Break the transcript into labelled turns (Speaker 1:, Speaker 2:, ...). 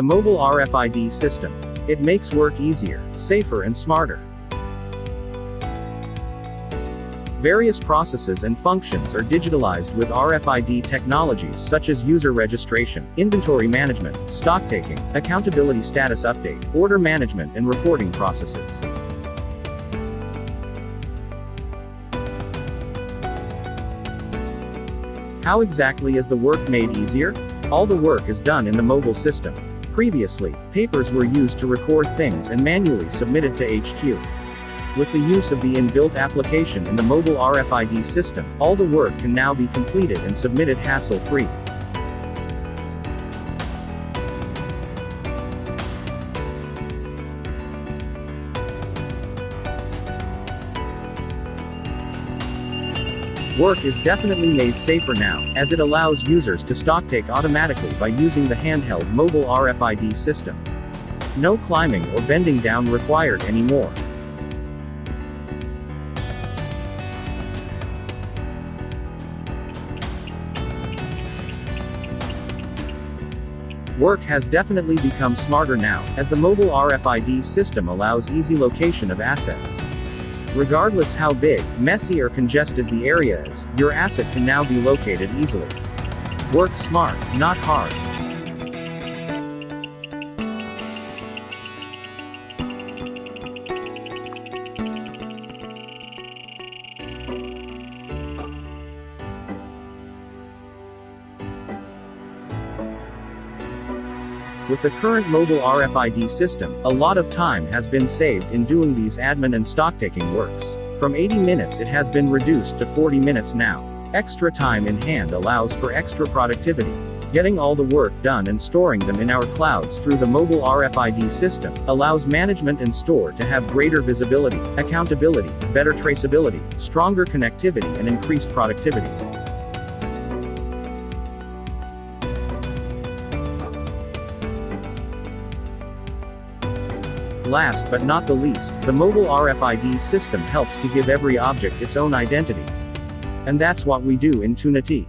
Speaker 1: The mobile RFID system. It makes work easier, safer and smarter. Various processes and functions are digitalized with RFID technologies such as user registration, inventory management, stock taking, accountability status update, order management and reporting processes. How exactly is the work made easier? All the work is done in the mobile system. Previously, papers were used to record things and manually submitted to HQ. With the use of the inbuilt application in the mobile RFID system, all the work can now be completed and submitted hassle-free. Work is definitely made safer now, as it allows users to stocktake automatically by using the handheld mobile RFID system. No climbing or bending down required anymore. Work has definitely become smarter now, as the mobile RFID system allows easy location of assets. Regardless how big, messy or congested the area is, your asset can now be located easily. Work smart, not hard. With the current mobile RFID system, a lot of time has been saved in doing these admin and stocktaking works. From 80 minutes it has been reduced to 40 minutes now. Extra time in hand allows for extra productivity. Getting all the work done and storing them in our clouds through the mobile RFID system allows management and store to have greater visibility, accountability, better traceability, stronger connectivity and increased productivity. Last but not the least, the mobile RFID system helps to give every object its own identity. And that's what we do in Tunity.